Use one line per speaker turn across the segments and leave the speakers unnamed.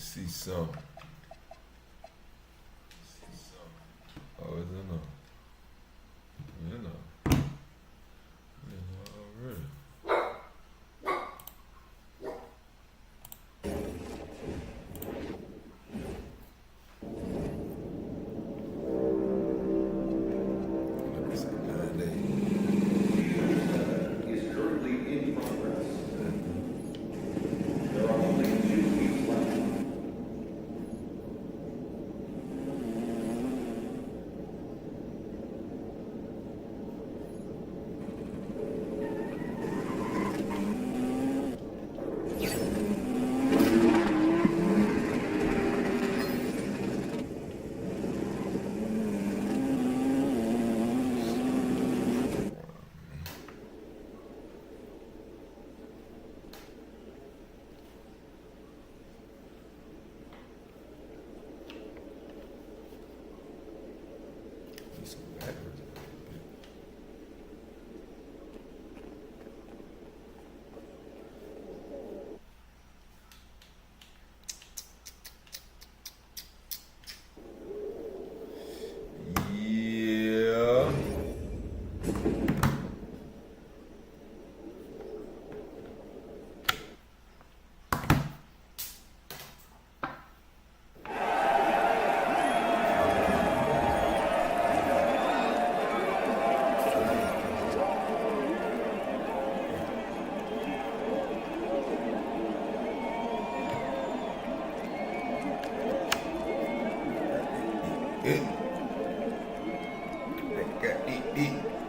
see some. Oh, is it no? You know. You know already.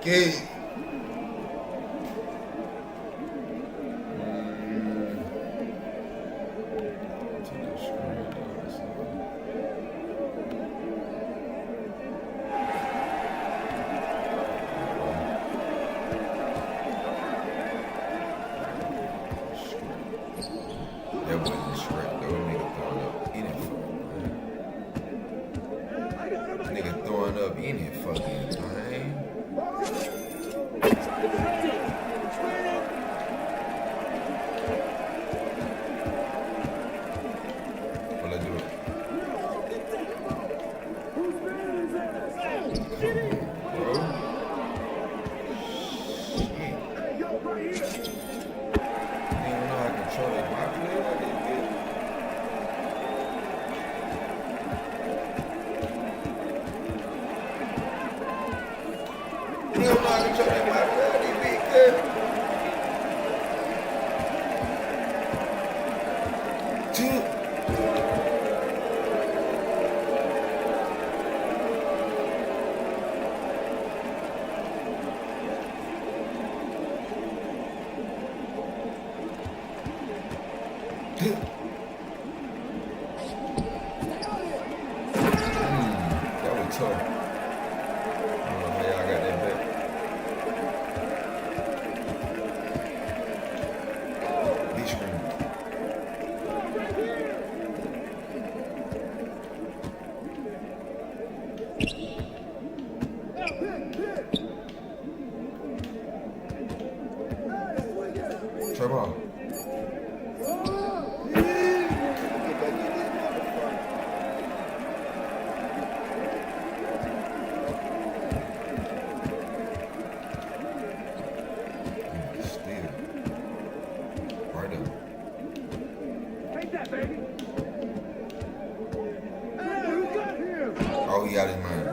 Okay. That wasn't Shrek though. Nigga throwing up any fucking nigga throwing up any fucking time. Well, I do it. Bro. Shit. You don't know how to control it. My play like this, bitch. You don't know how to control that. My play like this, bitch. Good. That was tough. I don't know how y'all got that back. Beach screen. Trey ball. Oh, he out his mind.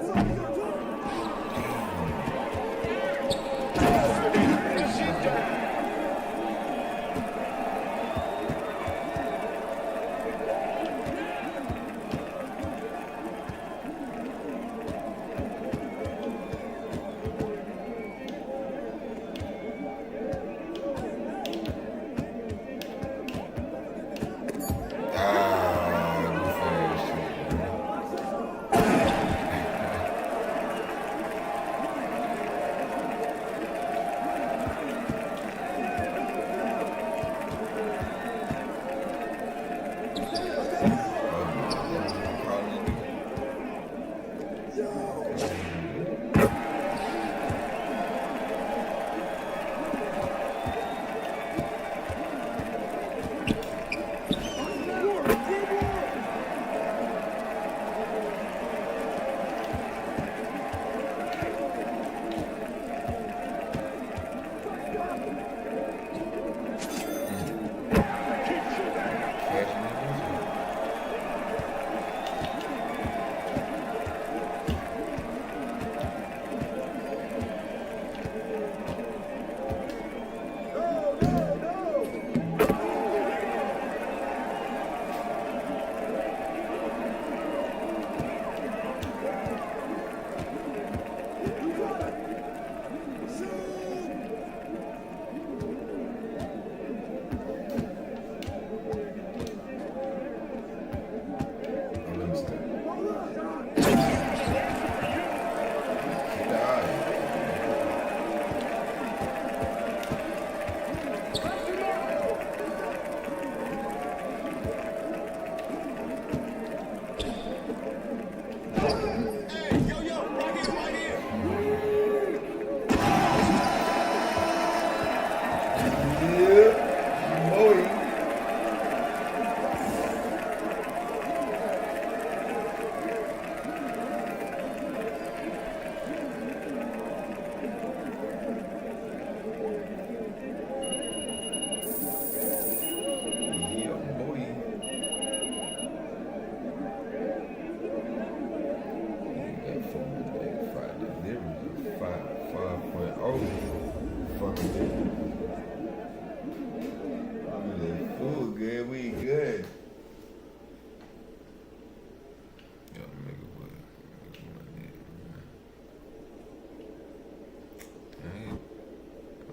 Food good, we good.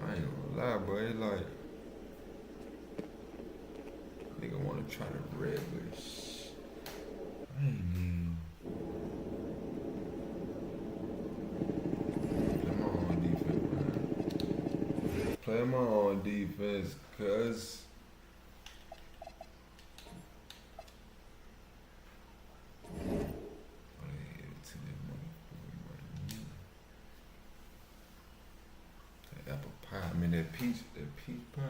I ain't gonna lie, bro. It's like nigga wanna try to red with this. I ain't even play my own defense, cuz apple pie. I mean that peach pie.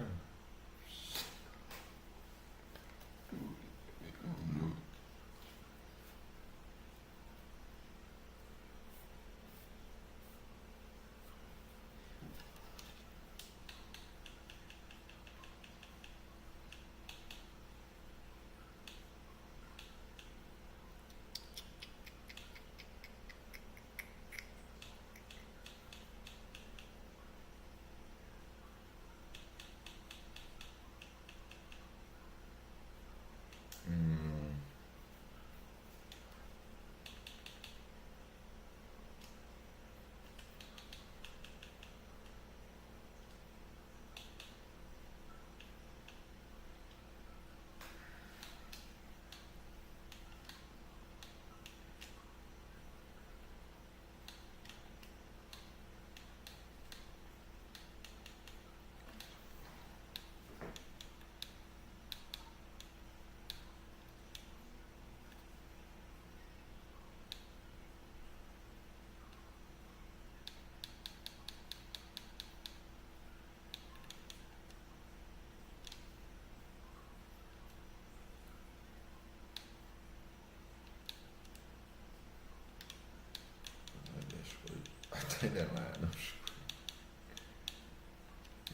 Take that line.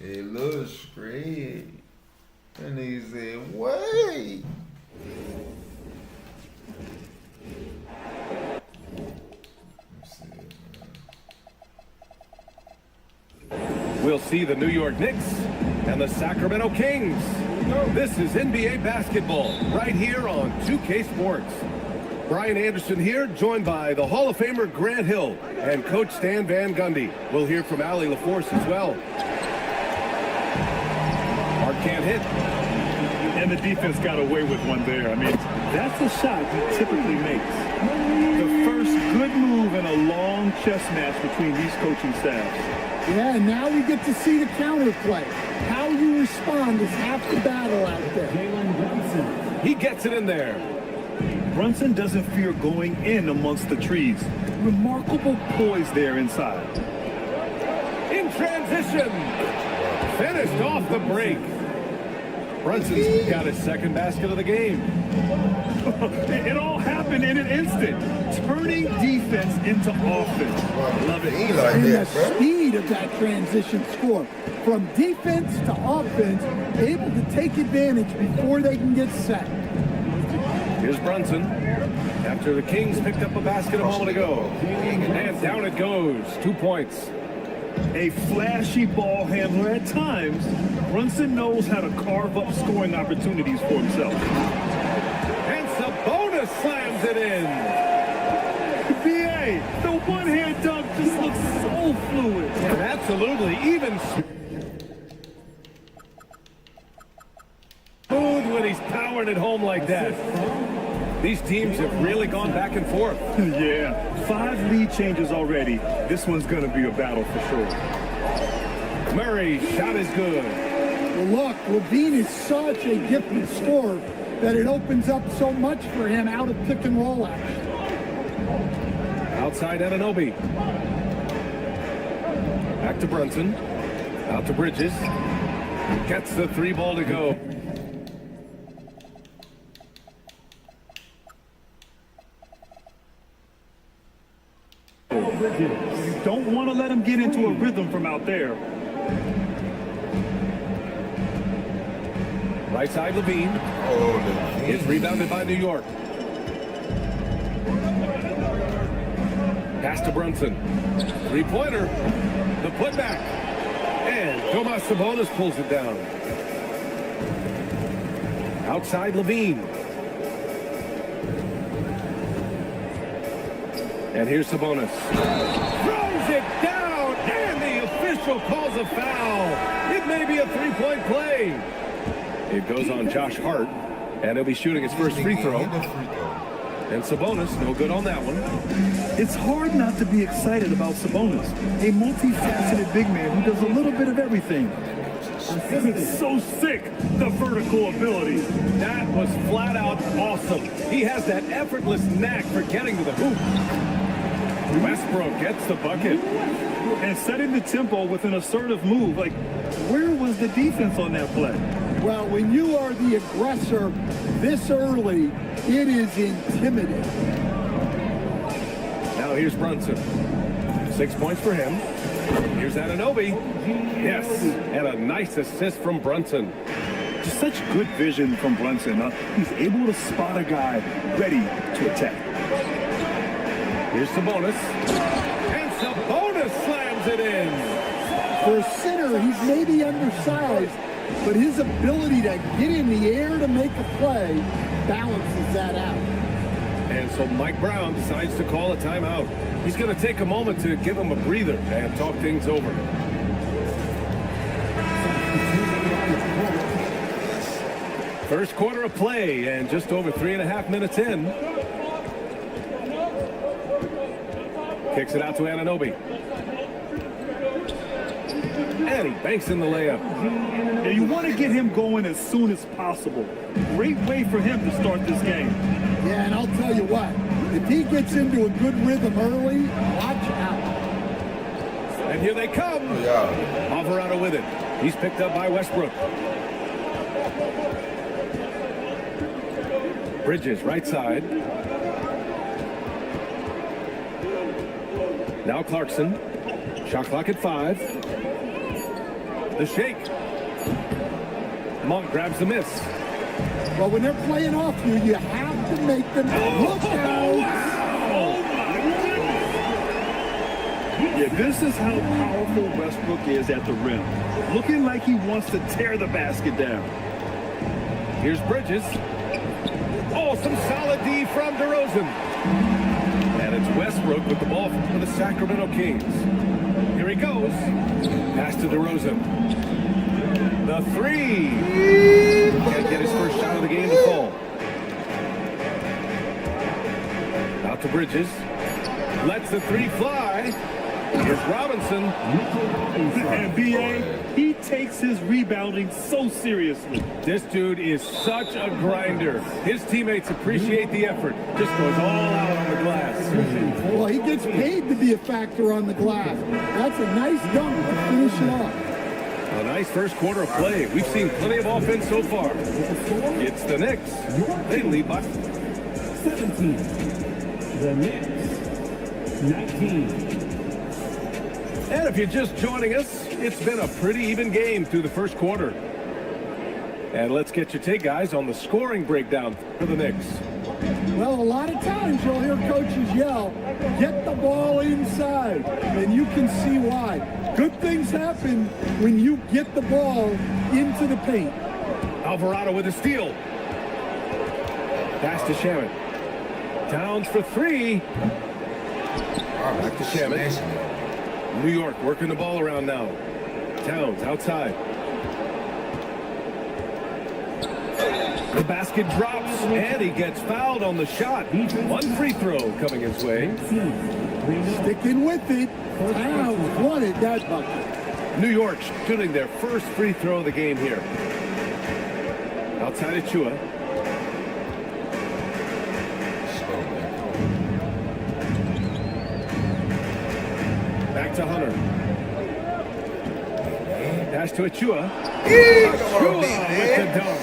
It looks great. And he said, wait.
We'll see the New York Knicks and the Sacramento Kings. This is NBA basketball right here on 2K Sports. Brian Anderson here, joined by the Hall of Famer Grant Hill and Coach Stan Van Gundy. We'll hear from Allie LaForce as well. Hart can't hit.
And the defense got away with one there. I mean, that's a shot he typically makes. The first good move in a long chess match between these coaching staffs.
Yeah, and now we get to see the counterplay. How you respond is half the battle out there. Jalen Brunson.
He gets it in there.
Brunson doesn't fear going in amongst the trees. Remarkable poise there inside.
In transition. Finished off the break. Brunson's got his second basket of the game.
It all happened in an instant. Turning defense into offense.
Love it.
And the speed of that transition score. From defense to offense, able to take advantage before they can get set.
Here's Brunson. After the Kings picked up a basket a moment ago. And down it goes. 2 points.
A flashy ball handler at times, Brunson knows how to carve up scoring opportunities for himself.
And Sabonis slams it in.
BA, the one-hand dunk just looks so fluid.
And absolutely even smooth when he's powering it home like that. These teams have really gone back and forth.
Yeah, 5 lead changes already. This one's going to be a battle for sure.
Murray, shot is good.
Well, look, Levine is such a gifted scorer that it opens up so much for him out of pick and roll action.
Outside Anunoby. Back to Brunson. Out to Bridges. Gets the 3 ball to go.
You don't want to let him get into a rhythm from out there.
Right side Levine. Is rebounded by New York. Pass to Brunson. 3-pointer. The putback. And Tomas Sabonis pulls it down. Outside Levine. And here's Sabonis. Throws it down, and the official calls a foul. It may be a three-point play. It goes on Josh Hart, and he'll be shooting his first free throw. And Sabonis, no good on that one.
It's hard not to be excited about Sabonis, a multifaceted big man who does a little bit of everything. It's so sick, the vertical ability.
That was flat out awesome. He has that effortless knack for getting to the hoop. Westbrook gets the bucket.
And setting the tempo with an assertive move. Like, where was the defense on that play?
Well, when you are the aggressor this early, it is intimidating.
Now here's Brunson. 6 points for him. Here's Anunoby. Yes, and a nice assist from Brunson.
Just such good vision from Brunson. He's able to spot a guy ready to attack.
Here's Sabonis. And Sabonis slams it in.
For a center, he's maybe undersized, but his ability to get in the air to make a play balances that out.
And so Mike Brown decides to call a timeout. He's going to take a moment to give him a breather and talk things over. First quarter of play and just over 3.5 minutes in. Kicks it out to Anunoby. And he banks in the layup.
Yeah, you want to get him going as soon as possible. Great way for him to start this game.
Yeah, and I'll tell you what, if he gets into a good rhythm early, watch out.
And here they come. Alvarado with it. He's picked up by Westbrook. Bridges, right side. Now Clarkson. Shot clock at 5. The shake. Monk grabs the miss.
Well, when they're playing off you, you have to make them look out.
Yeah, this is how powerful Westbrook is at the rim. Looking like he wants to tear the basket down.
Here's Bridges. Oh, some solid D from DeRozan. And it's Westbrook with the ball for the Sacramento Kings. Here he goes. Pass to DeRozan. The three. Can't get his first shot of the game to fall. Out to Bridges. Lets the three fly. Here's Robinson.
And B.A., he takes his rebounding so seriously.
This dude is such a grinder. His teammates appreciate the effort. Just goes all out on the glass.
Well, he gets paid to be a factor on the glass. That's a nice dunk to finish it off.
A nice first quarter of play. We've seen plenty of offense so far. It's the Knicks. They lead by
17. The Knicks, 19.
And if you're just joining us, it's been a pretty even game through the first quarter. And let's get your take, guys, on the scoring breakdown for the Knicks.
Well, a lot of times you'll hear coaches yell, get the ball inside, and you can see why. Good things happen when you get the ball into the paint.
Alvarado with a steal. Pass to Shaman. Towns for 3. Back to Shaman. New York working the ball around now. Towns outside. The basket drops, and he gets fouled on the shot. 1 free throw coming his way.
Sticking with it. Towns wanted that bucket.
New York shooting their first free throw of the game here. Outside of Chua. Back to Hunter. Pass to Achua. Achua with the dunk.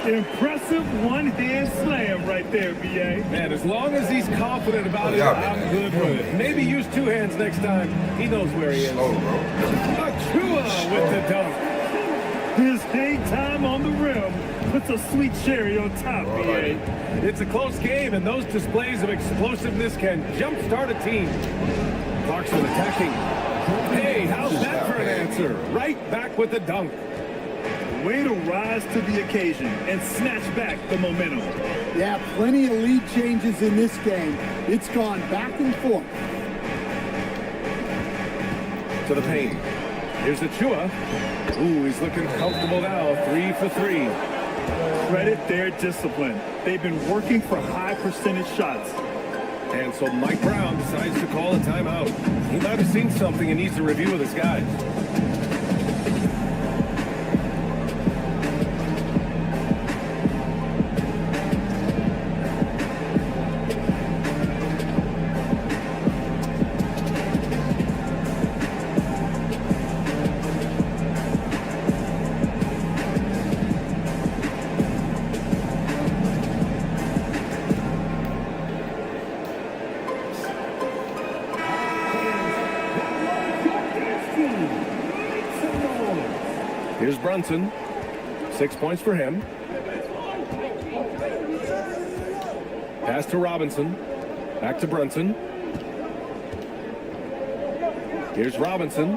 Impressive one-hand slam right there, B.A.
Man, as long as he's confident about it, I'm good with it. Maybe use 2 hands next time. He knows where he is. Achua with the dunk.
His hang time on the rim puts a sweet cherry on top, B.A.
It's a close game, and those displays of explosiveness can jumpstart a team. Clarkson attacking. Hey, how's that for an answer? Right back with the dunk.
Way to rise to the occasion and snatch back the momentum.
Yeah, plenty of lead changes in this game. It's gone back and forth.
To the paint. Here's Achua. Ooh, he's looking comfortable now. 3 for 3.
Credit their discipline. They've been working for high percentage shots.
And so Mike Brown decides to call a timeout. He might have seen something and needs to review with his guys. Here's Brunson. 6 points for him. Pass to Robinson. Back to Brunson. Here's Robinson.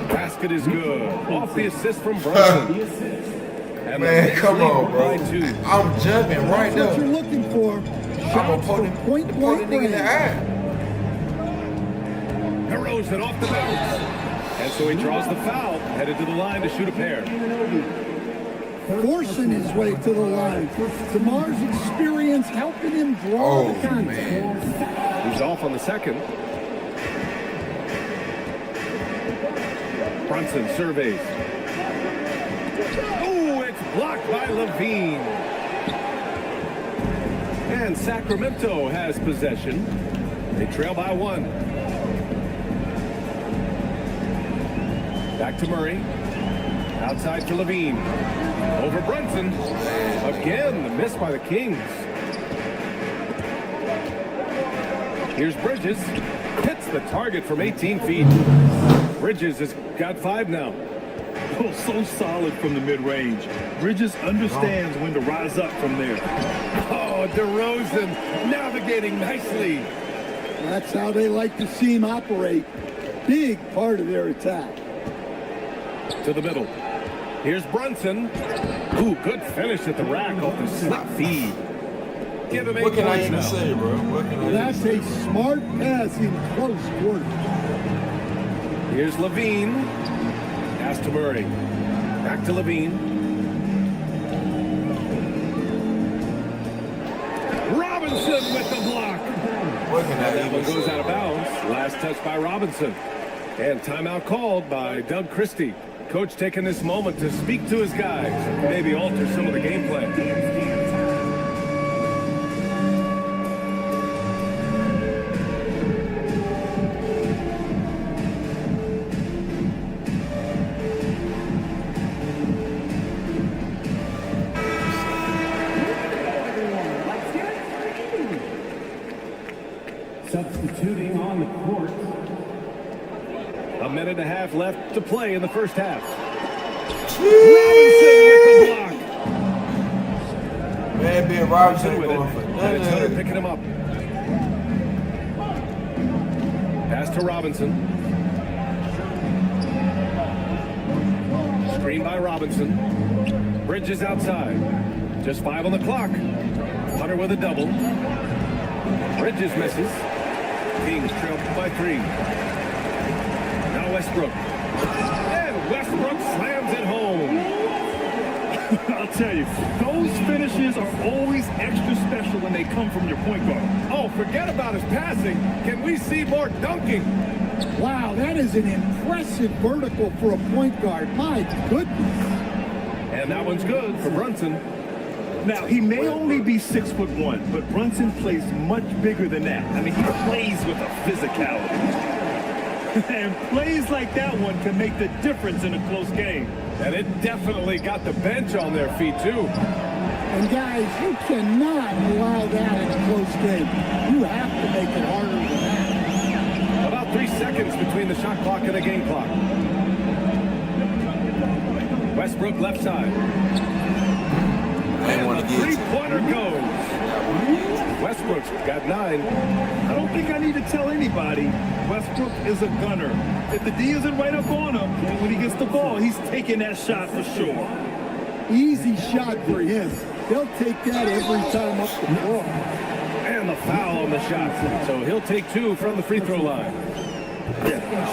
Basket is good. Off the assist from Brunson. And
Man, come on, bro. I'm jumping right
That's what
now.
you're looking for.
I'm
Shots
gonna
from point-blank
in the
range.
eye.
DeRozan off the bounce. And so he draws the foul, headed to the line to shoot a pair.
Forcing his way to the line. DeMar's experience helping him draw the contact.
Man.
He's off on the second. Brunson surveys. Ooh, it's blocked by Levine. And Sacramento has possession. They trail by 1. Back to Murray. Outside to Levine. Over Brunson. Again, the miss by the Kings. Here's Bridges. Hits the target from 18 feet. Bridges has got 5 now.
Oh, so solid from the mid-range. Bridges understands when to rise up from there.
Oh, DeRozan navigating nicely.
That's how they like to see him operate. Big part of their attack.
To the middle. Here's Brunson. Ooh, good finish at the rack off the slip feed. Give him 8
What can I
points
even
now.
say, bro? What can I even
That's
say?
a smart pass in close quarters.
Here's Levine. Pass to Murray. Back to Levine. Robinson with the block.
What can I
That one
even
goes
say?
out of bounds. Last touch by Robinson. And timeout called by Doug Christie. Coach taking this moment to speak to his guys. Maybe alter some of the game plan.
Substituting on the court.
A minute and a half left to play in the first half. Robinson with the block.
Man, being Robinson ain't
With it.
going for
And it's Hunter
nothing.
picking him up. Pass to Robinson. Screen by Robinson. Bridges outside. Just 5 on the clock. Hunter with a double. Bridges misses. Kings trail by 3. Now Westbrook. And Westbrook slams it home.
I'll tell you, those finishes are always extra special when they come from your point guard.
Oh, forget about his passing. Can we see more dunking?
Wow, that is an impressive vertical for a point guard. My goodness.
And that one's good for Brunson.
Now, he may only be 6'1", but Brunson plays much bigger than that. I mean, he plays with a physicality. And plays like that one can make the difference in a close game.
And it definitely got the bench on their feet, too.
And guys, you cannot allow that in a close game. You have to make it harder than that.
About 3 seconds between the shot clock and the game clock. Westbrook left side.
I didn't want
And
to
the
get you.
three-pointer goes. Westbrook's got 9.
I don't think I need to tell anybody Westbrook is a gunner. If the D isn't right up on him, when he gets the ball, he's taking that shot for sure.
Easy shot for him. They'll take that every time up the floor.
And the foul on the shot. So he'll take 2 from the free throw line.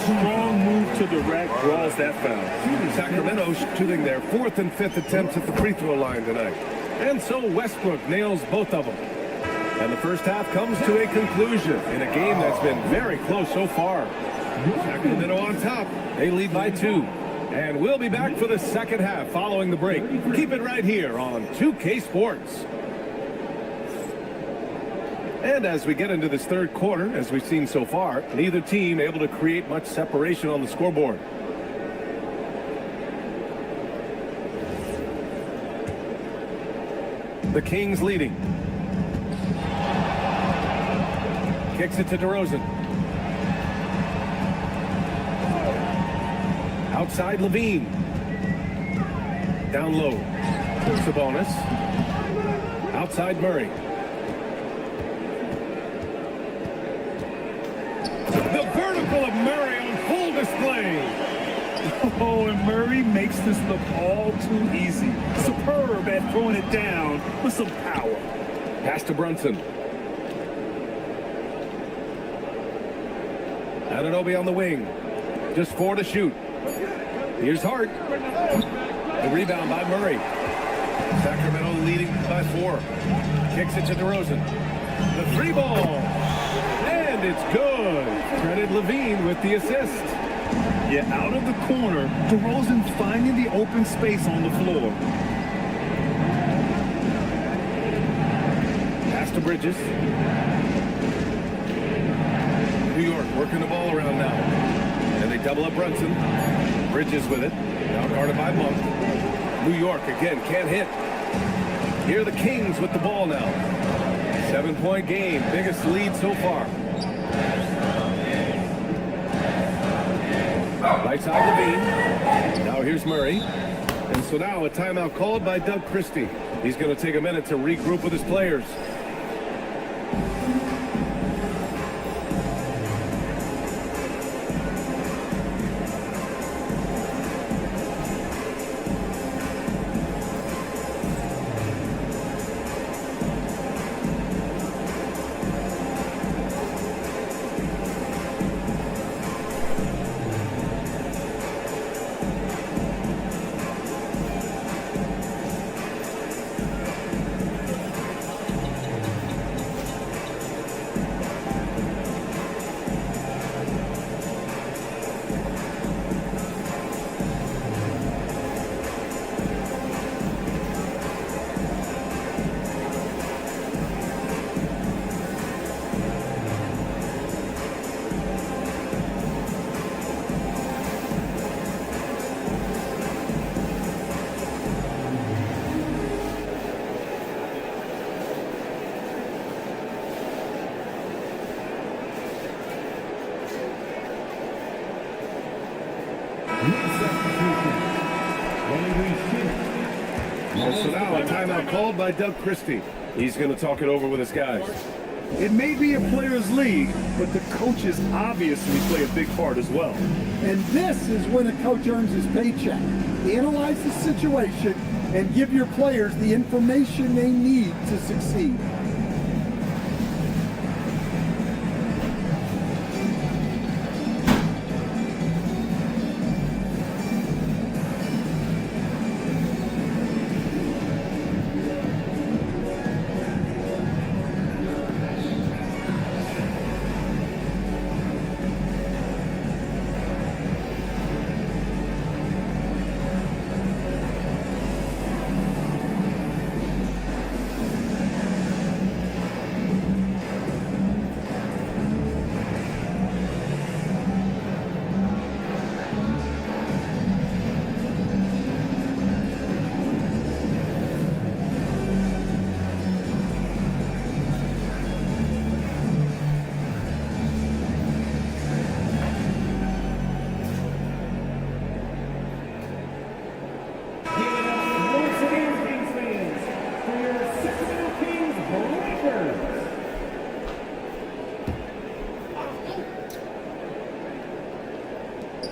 Strong move to the rack draws that foul.
Sacramento shooting their 4th and 5th attempts at the free throw line tonight. And so Westbrook nails both of them. And the first half comes to a conclusion in a game that's been very close so far. Sacramento on top. They lead by 2. And we'll be back for the second half following the break. Keep it right here on 2K Sports. And as we get into this third quarter, as we've seen so far, neither team able to create much separation on the scoreboard. The Kings leading. Kicks it to DeRozan. Outside Levine. Down low. Sabonis. Outside Murray. The vertical of Murray on full display.
Oh, and Murray makes this look all too easy. Superb at throwing it down with some power.
Pass to Brunson. Anunoby on the wing. Just 4 to shoot. Here's Hart. The rebound by Murray. Sacramento leading by 4. Kicks it to DeRozan. The 3 ball. And it's good. Credit Levine with the assist.
Yeah, out of the corner, DeRozan finding the open space on the floor.
Pass to Bridges. New York working the ball around now. And they double up Brunson. Bridges with it. Now guarded by Monk. New York again can't hit. Here are the Kings with the ball now. 7-point game. Biggest lead so far. Right side Levine. Now here's Murray. And so now a timeout called by Doug Christie. He's going to take a minute to regroup with his players. And so now a timeout called by Doug Christie. He's going to talk it over with his guys.
It may be a players' league, but the coaches obviously play a big part as well.
And this is when a coach earns his paycheck. Analyze the situation and give your players the information they need to succeed.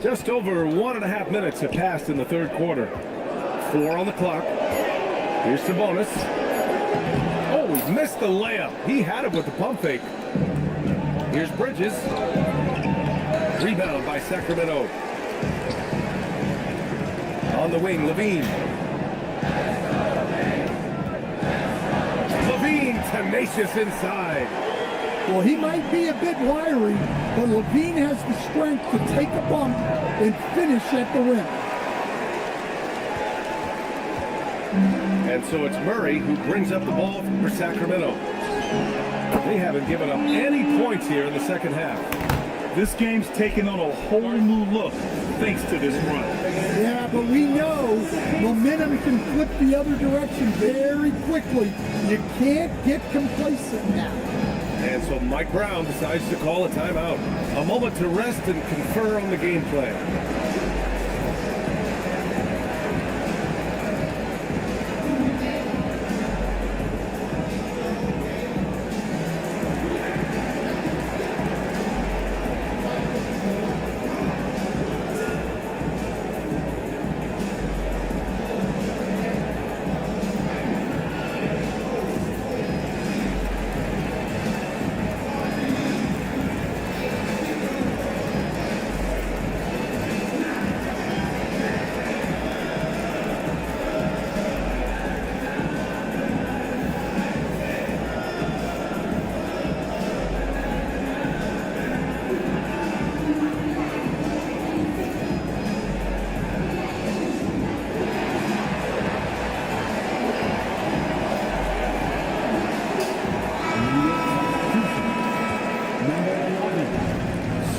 Just over 1.5 minutes have passed in the third quarter. 4 on the clock. Here's Sabonis. Oh, he's missed the layup. He had it with the pump fake. Here's Bridges. Rebound by Sacramento. On the wing, Levine. Levine, tenacious inside.
Well, he might be a bit wiry, but Levine has the strength to take a bump and finish at the rim.
And so it's Murray who brings up the ball for Sacramento. They haven't given up any points here in the second half.
This game's taken on a whole new look thanks to this run.
Yeah, but we know momentum can flip the other direction very quickly. You can't get complacent now.
And so Mike Brown decides to call a timeout. A moment to rest and confer on the game plan.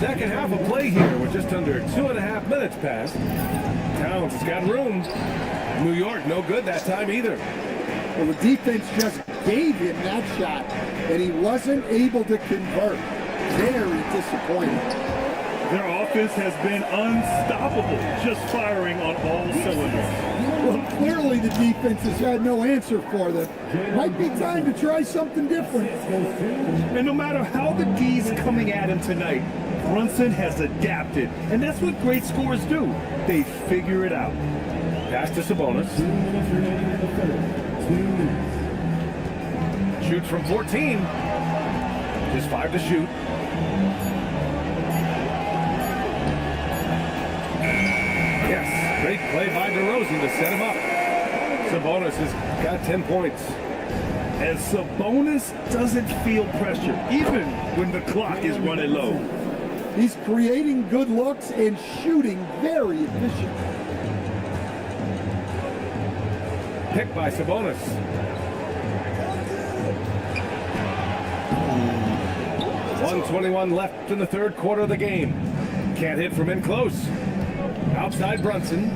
Second half of play here with just under 2.5 minutes passed. Towns has got room. New York, no good that time either.
Well, the defense just gave him that shot, and he wasn't able to convert. Very disappointing.
Their offense has been unstoppable, just firing on all cylinders.
Well, clearly the defense has had no answer for them. Might be time to try something different.
And no matter how the D's coming at him tonight, Brunson has adapted, and that's what great scorers do. They figure it out.
Pass to Sabonis. Shoots from 14. Just 5 to shoot. Yes, great play by DeRozan to set him up. Sabonis has got 10 points.
And Sabonis doesn't feel pressure, even when the clock is running low.
He's creating good looks and shooting very efficient.
Picked by Sabonis. .121 left in the third quarter of the game. Can't hit from in close. Outside Brunson.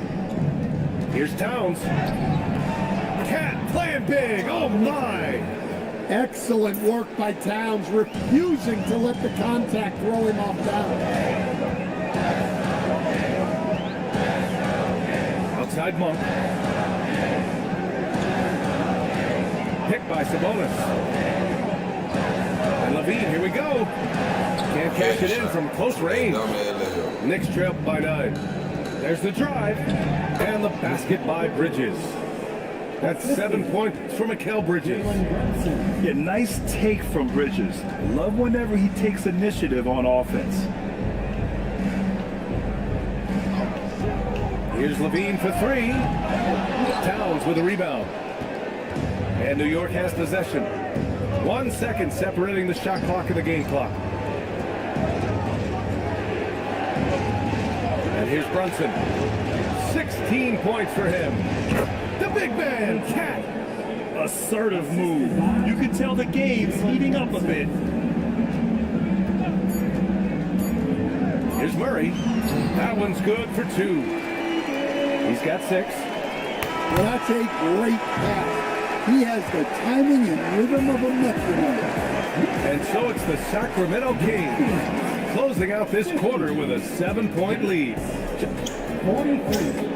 Here's Towns. Cat playing big. Oh my!
Excellent work by Towns, refusing to let the contact throw him off balance.
Outside Monk. Picked by Sabonis. And Levine, here we go. Can't cash it in from close range. Knicks trail by 9. There's the drive. And the basket by Bridges. That's 7 points for Mikal Bridges.
Yeah, nice take from Bridges. Love whenever he takes initiative on offense.
Here's Levine for 3. Towns with a rebound. And New York has possession. 1 second separating the shot clock and the game clock. And here's Brunson. 16 points for him. The big man, Cat.
Assertive move. You can tell the game's heating up a bit.
Here's Murray. That one's good for 2. He's got 6.
Well, that's a great pass. He has the timing and rhythm of a metronome.
And so it's the Sacramento Kings closing out this quarter with a 7-point lead.
43.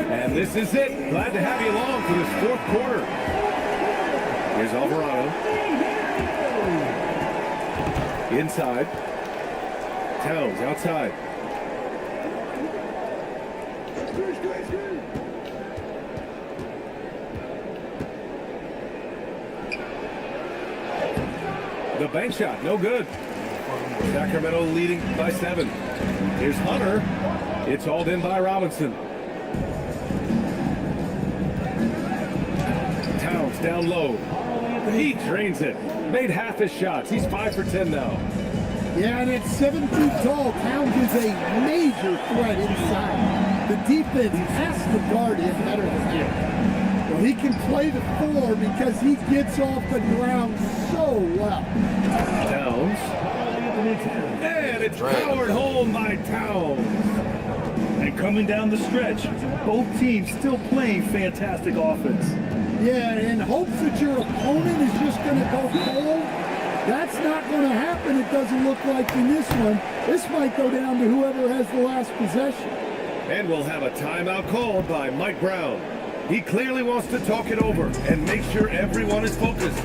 And this is it. Glad to have you along for this fourth quarter. Here's Alvarado. Inside. Towns outside. The bank shot, no good. Sacramento leading by 7. Here's Hunter. It's hauled in by Robinson. Towns down low. He drains it. Made half his shots. He's 5 for 10 now.
Yeah, and at 7 feet tall, Towns is a major threat inside. The defense has to guard him better than him. Well, he can play the 4 because he gets off the ground so well.
Towns. And it's powered home by Towns.
And coming down the stretch, both teams still playing fantastic offense.
Yeah, in hopes that your opponent is just going to go cold, that's not going to happen, it doesn't look like in this one. This might go down to whoever has the last possession.
And we'll have a timeout called by Mike Brown. He clearly wants to talk it over and make sure everyone is focused.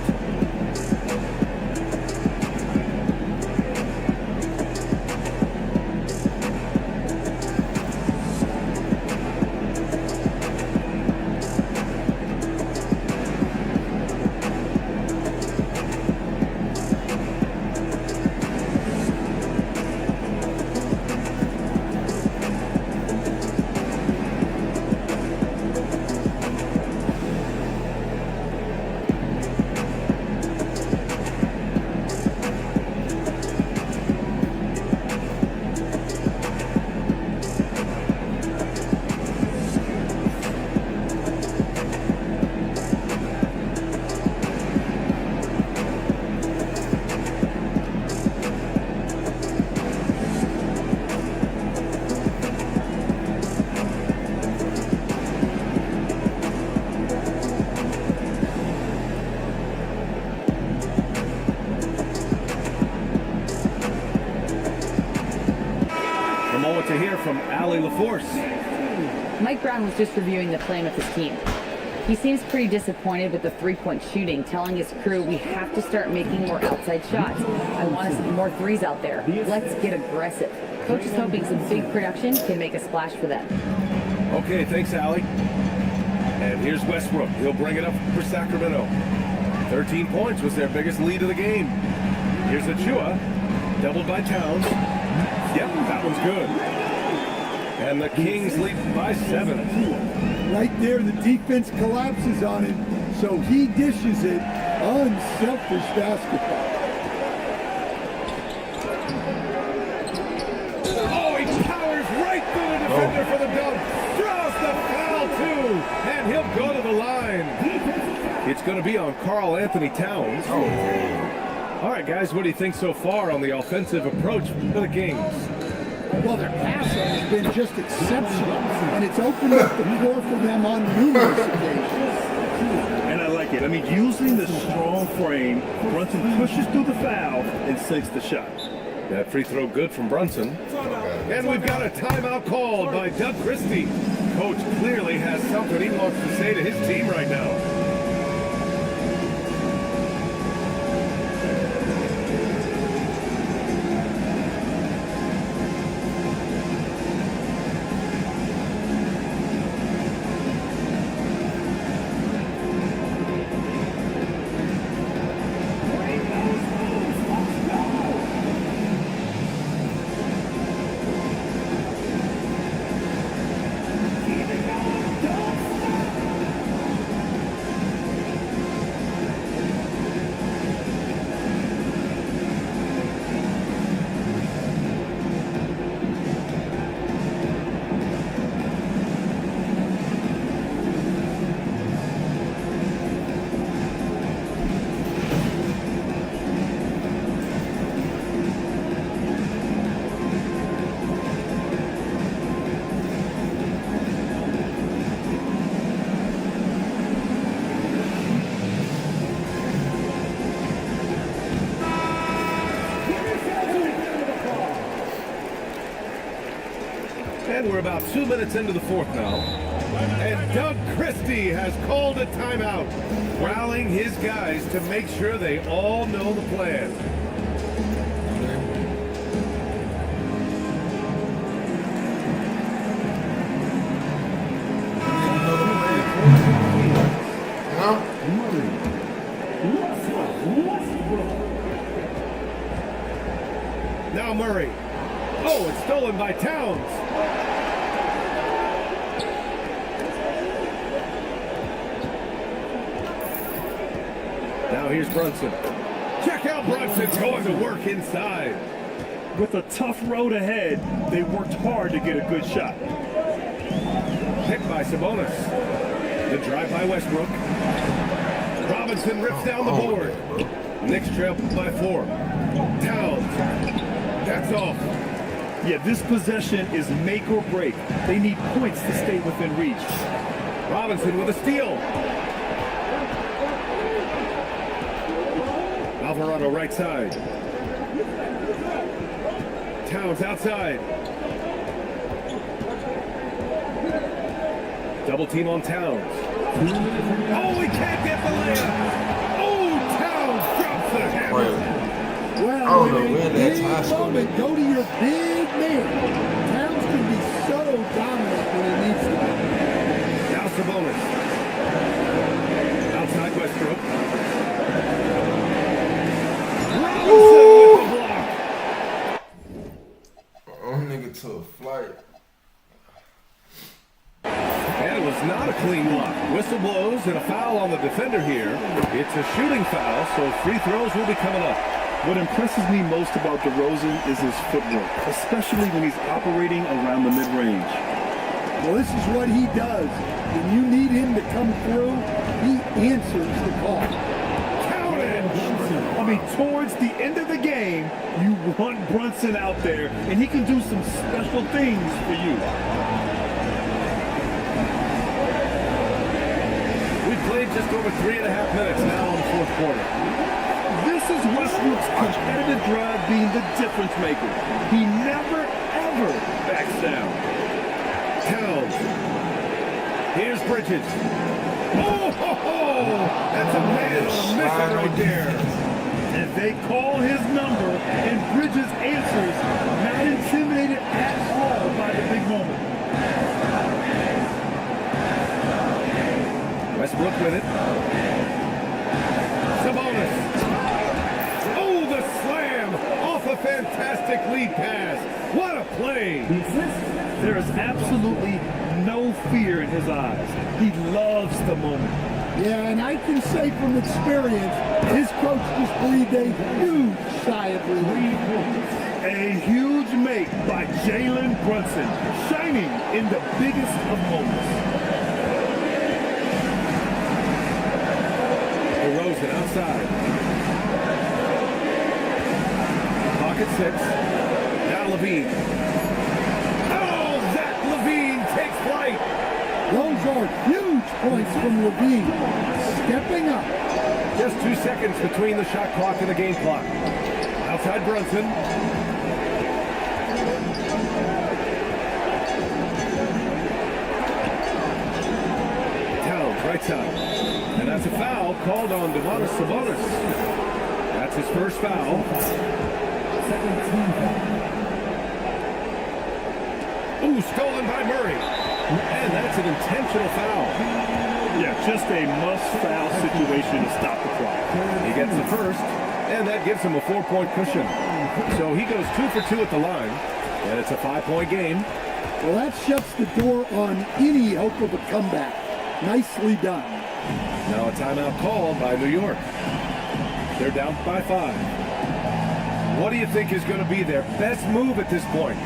To hear from Allie LaForce.
Mike Brown was just reviewing the plan with his team. He seems pretty disappointed with the three-point shooting, telling his crew we have to start making more outside shots. I want to see more threes out there. Let's get aggressive. Coach is hoping some big production can make a splash for them.
Okay, thanks, Allie. And here's Westbrook. He'll bring it up for Sacramento. 13 points was their biggest lead of the game. Here's Achua. Doubled by Towns. Yep, that one's good. And the Kings lead by 7.
Right there, the defense collapses on him, so he dishes it. Unselfish basketball.
Oh, he powers right through the defender for the dunk. Draws the foul, too. And he'll go to the line. It's going to be on Karl Anthony Towns. All right, guys, what do you think so far on the offensive approach for the Kings?
Well, their passing has been just exceptional, and it's opened up the floor for them on numerous occasions.
And I like it. I mean, using the strong frame, Brunson pushes through the foul and sinks the shot.
That free throw good from Brunson. And we've got a timeout called by Doug Christie. Coach clearly has something he wants to say to his team right now. And we're about 2 minutes into the fourth now. And Doug Christie has called a timeout, rallying his guys to make sure they all know the plan. Now Murray. Oh, it's stolen by Towns. Now here's Brunson. Check out Brunson's going to work inside.
With a tough road ahead, they worked hard to get a good shot.
Picked by Sabonis. The drive by Westbrook. Robinson rips down the board. Knicks trail by 4. Towns. That's off.
Yeah, this possession is make or break. They need points to stay within reach.
Robinson with a steal. Alvarado right side. Towns outside. Double team on Towns. Oh, he can't get the layup. Oh, Towns drops the hammer.
Well,
I don't know
in
when
a
that's
big
high school.
moment, go to your big man. Towns can be so dominant when he needs to.
Now Sabonis. Outside Westbrook. Robinson with the block.
Oh, nigga took flight.
And it was not a clean block. Whistle blows and a foul on the defender here. It's a shooting foul, so free throws will be coming up.
What impresses me most about DeRozan is his footwork, especially when he's operating around the mid-range.
Well, this is what he does. When you need him to come through, he answers the call.
Count it!
I mean, towards the end of the game, you want Brunson out there, and he can do some special things for you.
We've played just over 3.5 minutes now in the fourth quarter.
This is Westbrook's competitive drive being the difference maker. He never, ever backs down.
Towns. Here's Bridges. Oh, ho, ho! That's a man on a mission right there.
And they call his number, and Bridges answers, not intimidated at all by the big moment.
Westbrook with it. Sabonis. Oh, the slam off a fantastic lead pass. What a play.
There is absolutely no fear in his eyes. He loves the moment.
Yeah, and I can say from experience, his coach just breathed a huge sigh of relief.
A huge make by Jalen Brunson, shining in the biggest of moments.
DeRozan outside. Pocket 6. Now Levine. Oh, Zach Levine takes flight.
Those are huge points from Levine. Stepping up.
Just 2 seconds between the shot clock and the game clock. Outside Brunson. Towns, right side. And that's a foul called on Domantas Sabonis. That's his first foul. Ooh, stolen by Murray. And that's an intentional foul.
Yeah, just a must-foul situation to stop the clock.
He gets the first, and that gives him a 4-point cushion. So he goes 2 for 2 at the line, and it's a 5-point game.
Well, that shuts the door on any hope of a comeback. Nicely done.
Now a timeout called by New York. They're down by 5. What do you think is going to be their best move at this point?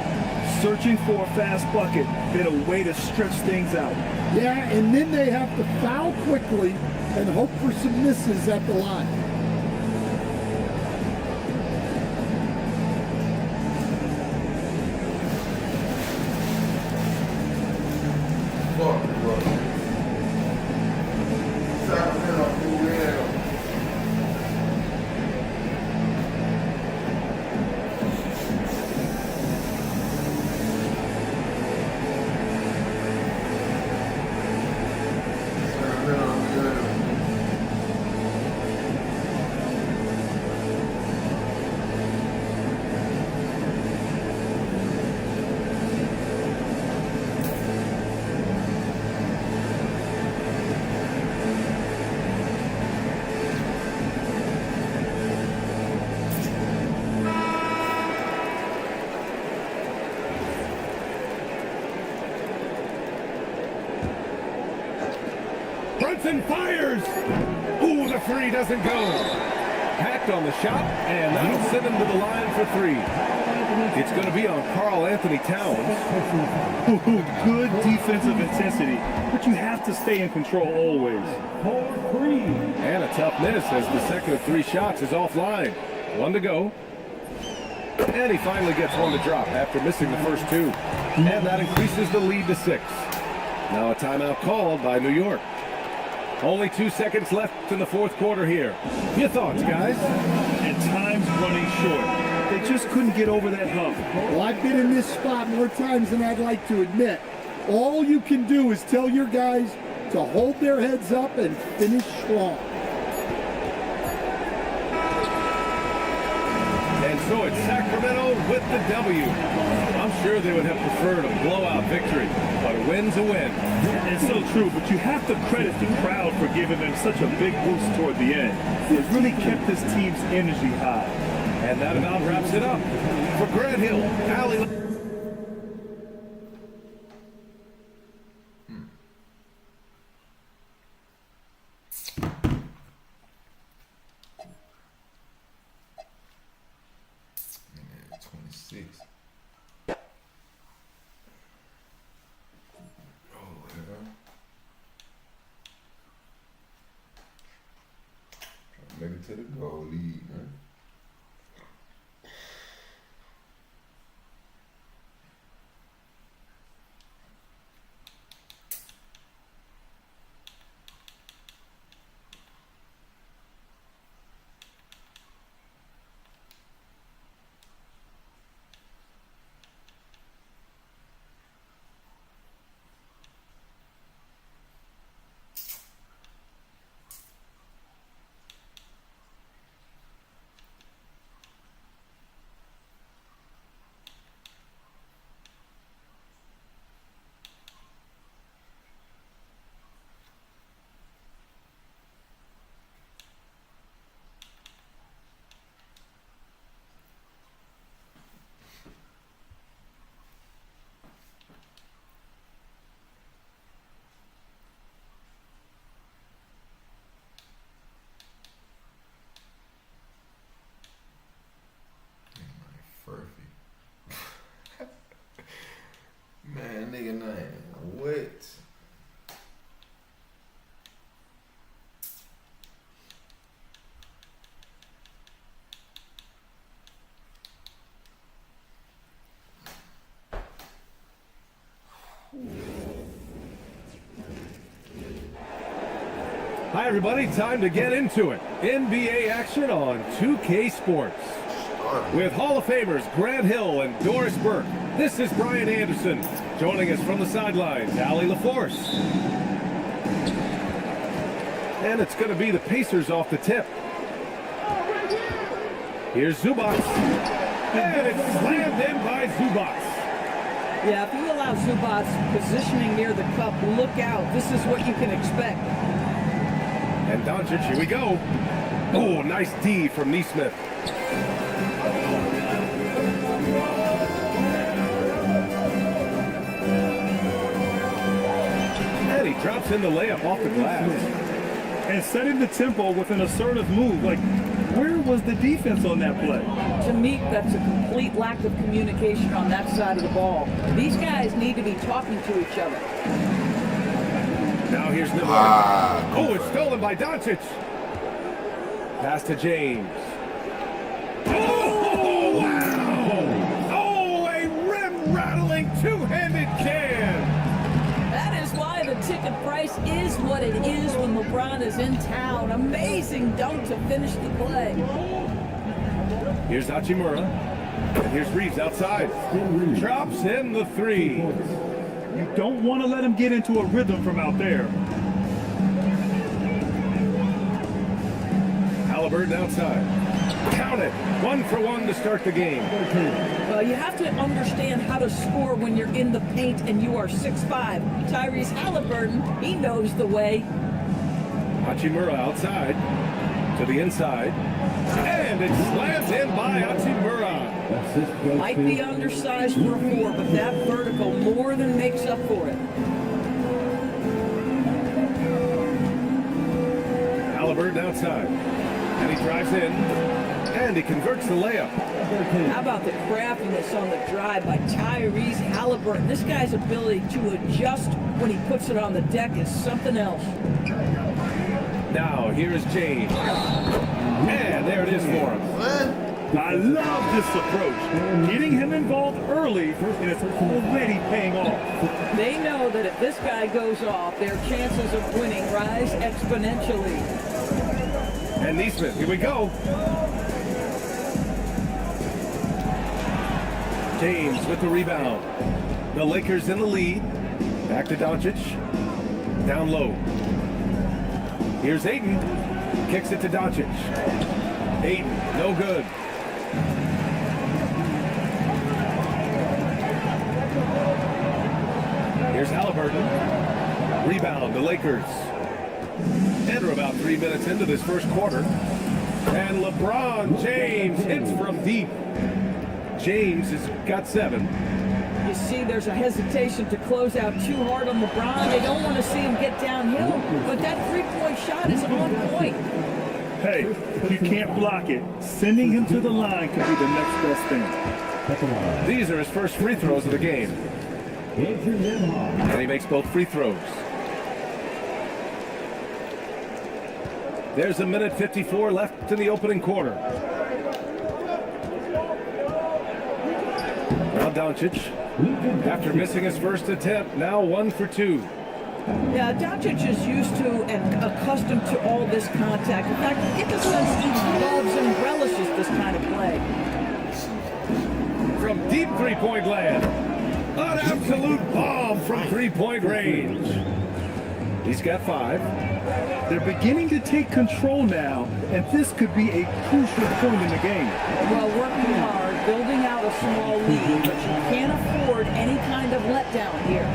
Searching for a fast bucket and a way to stretch things out.
Yeah, and then they have to foul quickly and hope for some misses at the line.
Fuck, bro. Sacramento, Louisiana. Sacramento, Louisiana.
Brunson fires. Ooh, the three doesn't go. Hacked on the shot, and that'll send him to the line for three. It's going to be on Karl Anthony Towns.
Good defensive intensity, but you have to stay in control always.
And a tough miss as the second of three shots is offline. One to go. And he finally gets one to drop after missing the first two. And that increases the lead to 6. Now a timeout called by New York. Only 2 seconds left in the fourth quarter here. Your thoughts, guys?
And time's running short. They just couldn't get over that hump.
Well, I've been in this spot more times than I'd like to admit. All you can do is tell your guys to hold their heads up and finish strong.
And so it's Sacramento with the W. I'm sure they would have preferred a blowout victory, but a win's a win.
It's so true, but you have to credit the crowd for giving them such a big boost toward the end. It really kept this team's energy high.
And that about wraps it up. For Grant Hill, Allie...
Man, 26. Oh, yeah. Trying to make it to the goal lead, man. Man, nigga, name what?
Hi, everybody. Time to get into it. NBA action on 2K Sports. With Hall of Famers Grant Hill and Doris Burke, this is Brian Anderson. Joining us from the sidelines, Allie LaForce. And it's going to be the Pacers off the tip. Here's Zubac. And it's slammed in by Zubac.
Yeah, if you allow Zubac's positioning near the cup, look out. This is what you can expect.
And Doncic, here we go. Oh, nice D from Neesmith. And he drops in the layup off the glass.
And setting the tempo with an assertive move. Like, where was the defense on that play?
To me, that's a complete lack of communication on that side of the ball. These guys need to be talking to each other.
Now here's Miller. Oh, it's stolen by Doncic. Pass to James. Oh, wow! Oh, a rim-rattling two-handed can.
That is why the ticket price is what it is when LeBron is in town. Amazing dunk to finish the play.
Here's Hachimura. And here's Reeves outside. Drops in the three.
You don't want to let him get into a rhythm from out there.
Halliburton outside. Count it. 1 for 1 to start the game.
Well, you have to understand how to score when you're in the paint and you are 6'5". Tyrese Halliburton, he knows the way.
Hachimura outside. To the inside. And it slams in by Hachimura.
Might be undersized for a 4, but that vertical more than makes up for it.
Halliburton outside. And he drives in. And he converts the layup.
How about the craftiness on the drive by Tyrese Halliburton? This guy's ability to adjust when he puts it on the deck is something else.
Now, here's James. And there it is for him.
I love this approach. Getting him involved early, and it's already paying off.
They know that if this guy goes off, their chances of winning rise exponentially.
And Neesmith, here we go. James with the rebound. The Lakers in the lead. Back to Doncic. Down low. Here's Ayton. Kicks it to Doncic. Ayton, no good. Here's Halliburton. Rebound, the Lakers. And we're about 3 minutes into this first quarter. And LeBron James hits from deep. James has got 7.
You see, there's a hesitation to close out too hard on LeBron. They don't want to see him get downhill, but that three-point shot is on point.
Hey, you can't block it. Sending him to the line could be the next best thing.
These are his first free throws of the game. And he makes both free throws. There's a minute 54 left in the opening quarter. Now Doncic, after missing his first attempt, now 1 for 2.
Yeah, Doncic is used to and accustomed to all this contact. In fact, you get the sense he loves and relishes this kind of play.
From deep three-point land, an absolute bomb from three-point range. He's got 5.
They're beginning to take control now, and this could be a crucial point in the game.
Well, working hard, building out a small lead, but you can't afford any kind of letdown here.